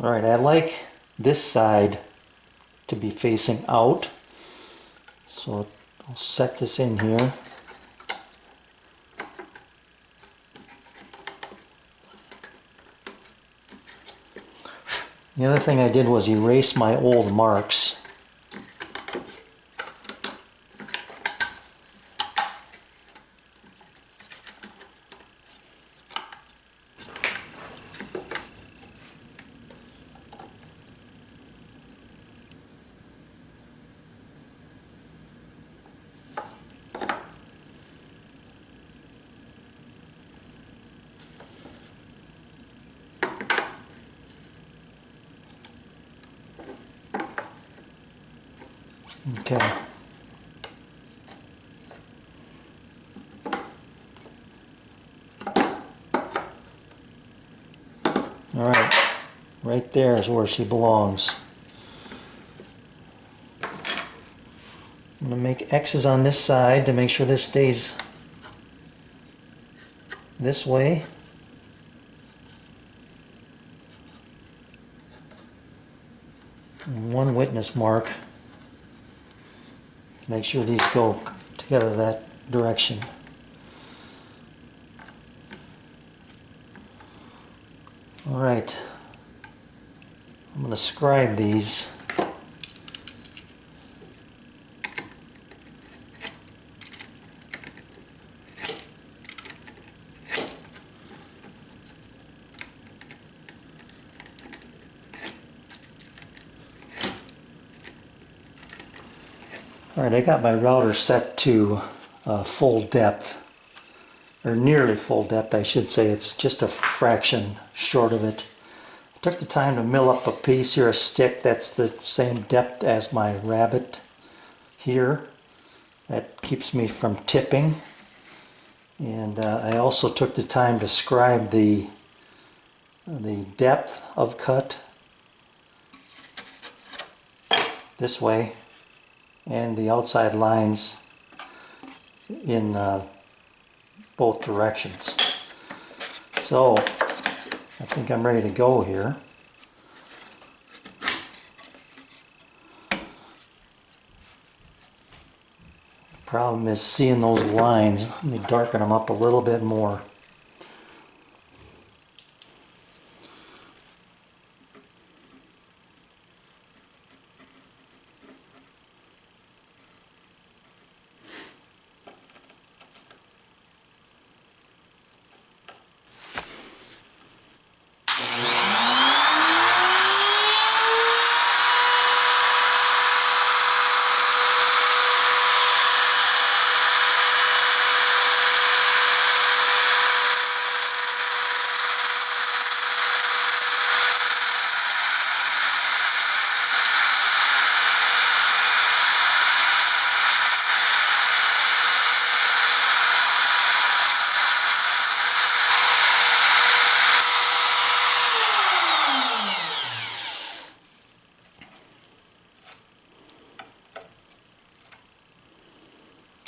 Alright, I like this side to be facing out, so I'll set this in here. The other thing I did was erase my old marks. Okay. Alright, right there is where she belongs. I'm going to make X's on this side to make sure this stays this way. And one witness mark. Make sure these go together that direction. Alright, I'm going to scribe these. Alright, I got my router set to full depth, or nearly full depth I should say. It's just a fraction short of it. I took the time to mill up a piece here, a stick that's the same depth as my rabbit here. That keeps me from tipping. And I also took the time to scribe the depth of cut this way, and the outside lines in both directions. So I think I'm ready to go here. Problem is seeing those lines. Let me darken them up a little bit more.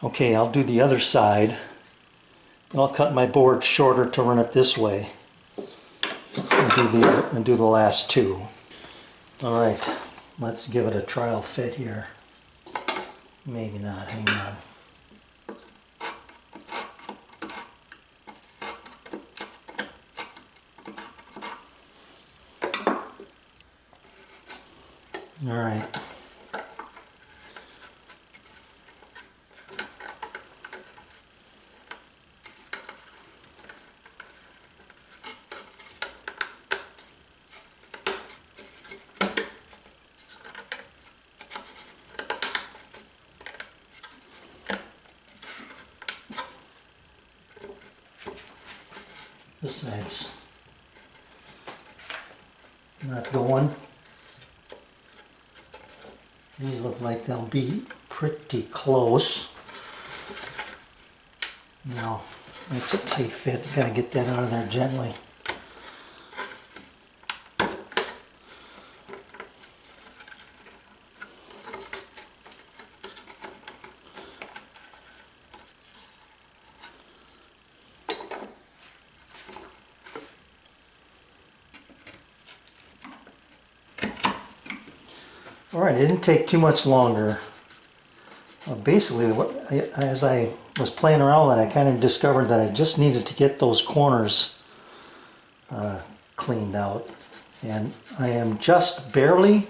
Okay, I'll do the other side. I'll cut my board shorter to run it this way and do the last two. Alright, let's give it a trial fit here. Maybe not, hang on. Alright. This side's not going. These look like they'll be pretty close. Now, it's a tight fit. Gotta get that out of there gently. Alright, it didn't take too much longer. Basically, as I was playing around with it, I kind of discovered that I just needed to get those corners cleaned out. And I am just barely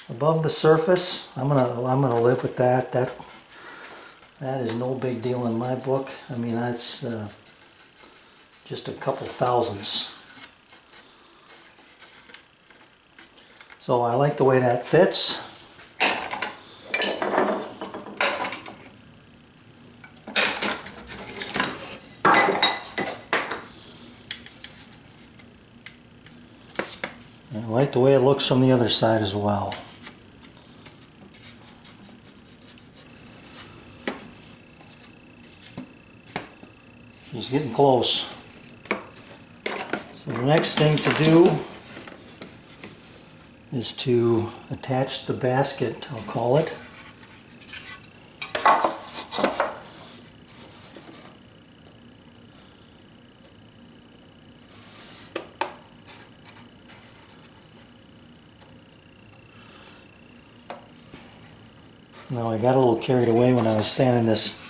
above the surface. I'm gonna live with that. That is no big deal in my book. I mean, that's just a couple thousandths. So I like the way that fits. And I like the way it looks from the other side as well. He's getting close. So the next thing to do is to attach the basket, I'll call it. Now I got a little carried away when I was sanding this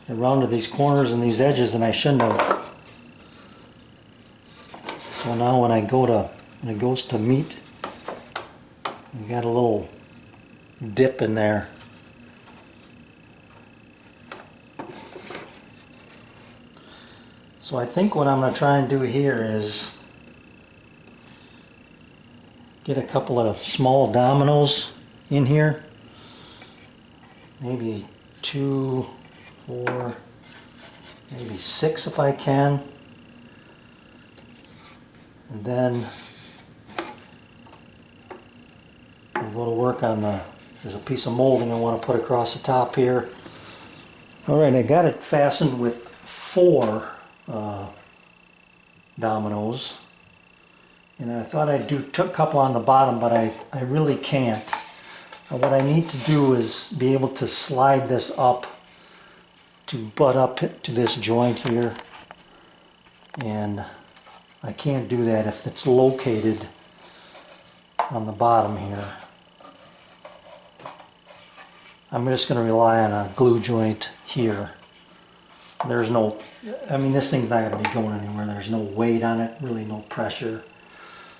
around to these corners and these edges, and I shouldn't have. So now when it goes to meet, we got a little dip in there. So I think what I'm going to try and do here is get a couple of small dominoes in here. Maybe 2, 4, maybe 6 if I can. And then we'll go to work on there's a piece of molding I want to put across the top here. Alright, I got it fastened with 4 dominoes. And I thought I'd do a couple on the bottom, but I really can't. What I need to do is be able to slide this up to butt up to this joint here. And I can't do that if it's located on the bottom here. I'm just going to rely on a glue joint here. There's no, I mean, this thing's not going to be going anywhere. There's no weight on it, really no pressure.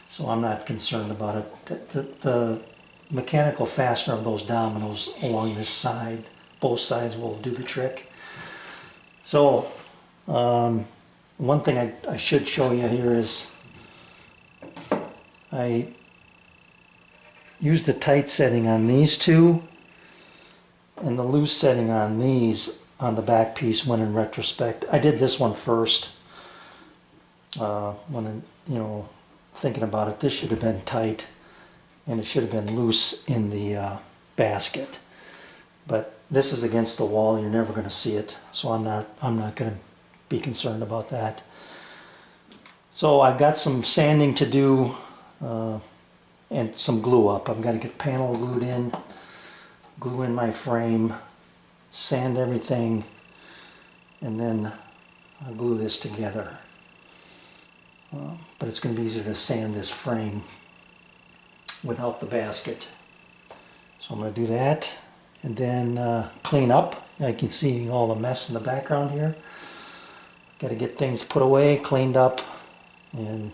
So I'm not concerned about it. The mechanical fastener of those dominoes along this side, both sides, will do the trick. So one thing I should show you here is I used the tight setting on these two and the loose setting on these on the back piece when in retrospect. I did this one first when, you know, thinking about it. This should have been tight and it should have been loose in the basket. But this is against the wall. You're never going to see it, so I'm not going to be concerned about that. So I've got some sanding to do and some glue up. I've got to get panel glued in, glue in my frame, sand everything, and then I'll glue this together. But it's going to be easier to sand this frame without the basket. So I'm going to do that and then clean up. I can see all the mess in the background here. Got to get things put away, cleaned up, and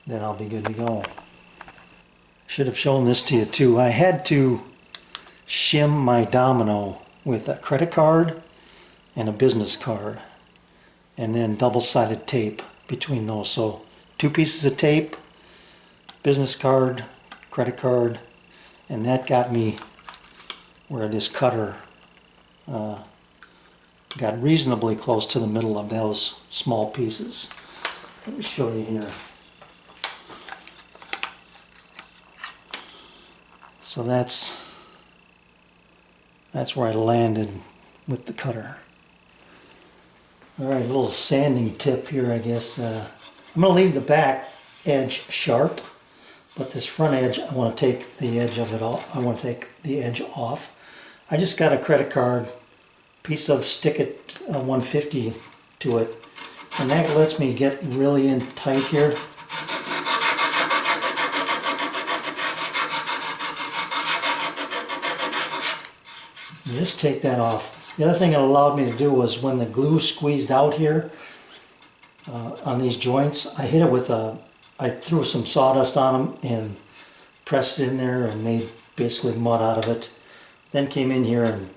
then I'll be good to go. Should have shown this to you too. I had to shim my domino with a credit card and a business card, and then double-sided tape between those. So 2 pieces of tape, business card, credit card, and that got me where this cutter got reasonably close to the middle of those small pieces. Let me show you here. So that's where I landed with the cutter. Alright, a little sanding tip here, I guess. I'm going to leave the back edge sharp, but this front edge, I want to take the edge of it off. I want to take the edge off. I just got a credit card, piece of stick it 150 to it, and that lets me get really in tight here. Just take that off. The other thing it allowed me to do was when the glue squeezed out here on these joints, I hit it with I threw some sawdust on them and pressed it in there and made basically mud out of it. Then came in here and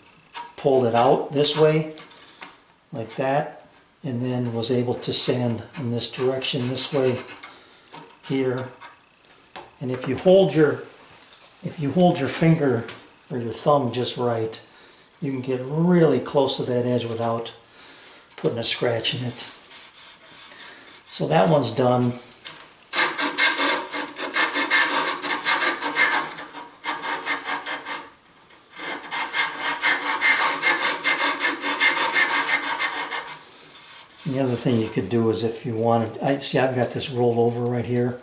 pulled it out this way, like that, and then was able to sand in this direction this way here. And if you hold your finger or your thumb just right, you can get really close to that edge without putting a scratch in it. So that one's done. The other thing you could do is if you wanted, I've got this rolled over right here.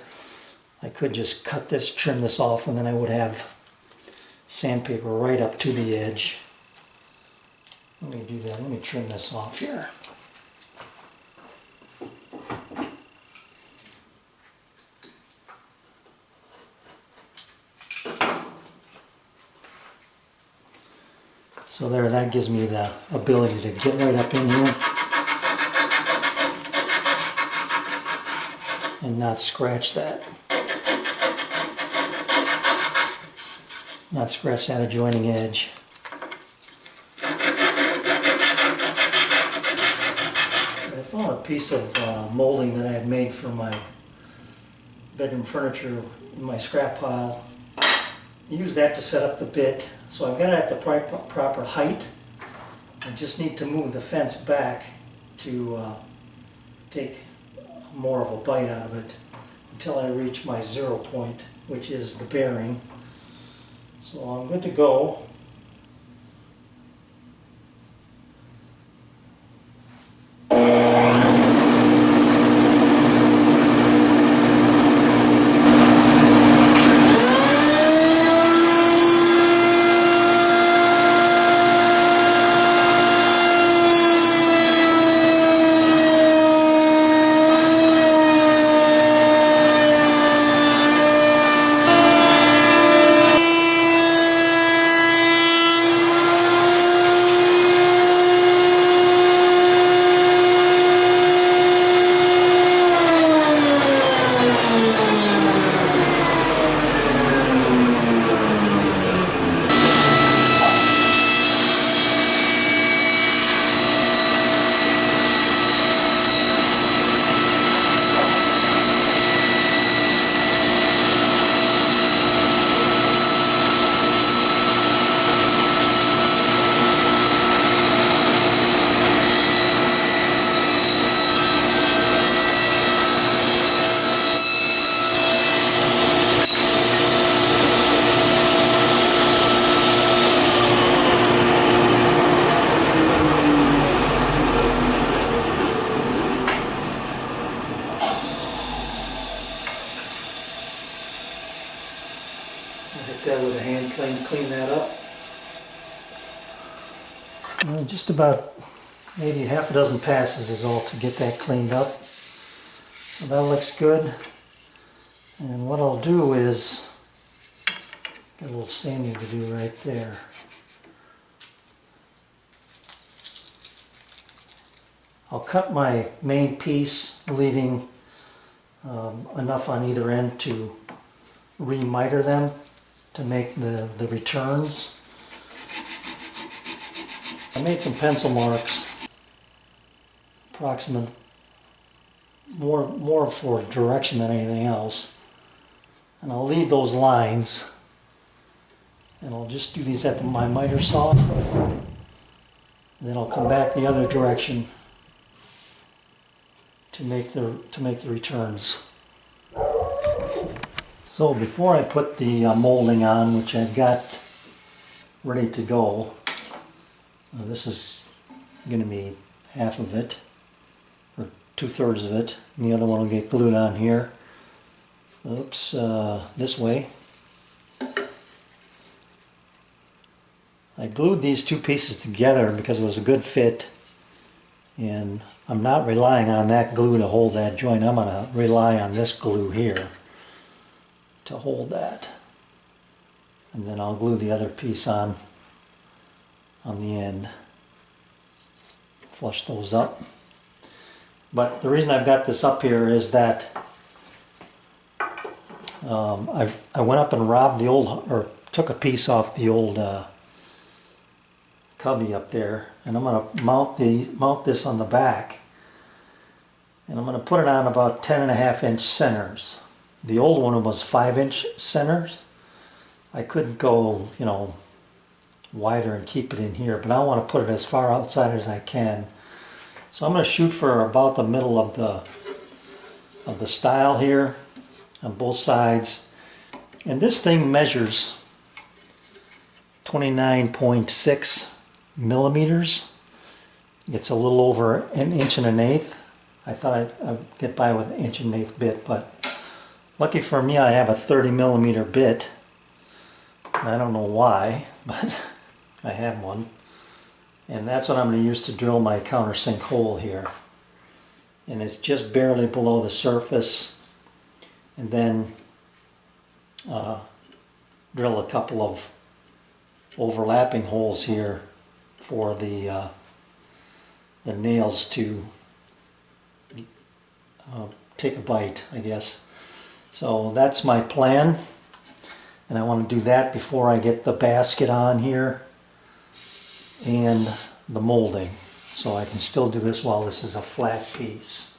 I could just cut this, trim this off, and then I would have sandpaper right up to the edge. Let me do that. Let me trim this off here. So there, that gives me the ability to get right up in here and not scratch that. Not scratch that adjoining edge. I found a piece of molding that I had made for my bedroom furniture in my scrap pile. I used that to set up the bit, so I've got it at the proper height. I just need to move the fence back to take more of a bite out of it until I reach my 0 point, which is the bearing. So I'm good to go. Hit that with a hand plane, clean that up. Just about maybe half a dozen passes is all to get that cleaned up. So that looks good. And what I'll do is, got a little sanding to do right there. I'll cut my main piece, leaving enough on either end to re-miter them to make the returns. I made some pencil marks, approximate, more for direction than anything else. And I'll leave those lines, and I'll just do these at my miter saw. And then I'll come back the other direction to make the returns. So before I put the molding on, which I've got ready to go, this is going to be half of it, or 2/3 of it, and the other one will get glued on here. Oops, this way. I glued these two pieces together because it was a good fit, and I'm not relying on that glue to hold that joint. I'm going to rely on this glue here to hold that, and then I'll glue the other piece on on the end. Flush those up. But the reason I've got this up here is that I went up and robbed the old, or took a piece off the old cubby up there, and I'm going to mount this on the back, and I'm going to put it on about 10.5-inch centers. The old one was 5-inch centers. I couldn't go, you know, wider and keep it in here, but I want to put it as far outside as I can. So I'm going to shoot for about the middle of the style here on both sides. And this thing measures 29.6 millimeters. It's a little over 1.125 inches. I thought I'd get by with 1.125 bit, but lucky for me I have a 30 millimeter bit. I don't know why, but I have one. And that's what I'm going to use to drill my countersink hole here. And it's just barely below the surface. And then drill a couple of overlapping holes here for the nails to take a bite, I guess. So that's my plan. And I want to do that before I get the basket on here and the molding. So I can still do this while this is a flat piece.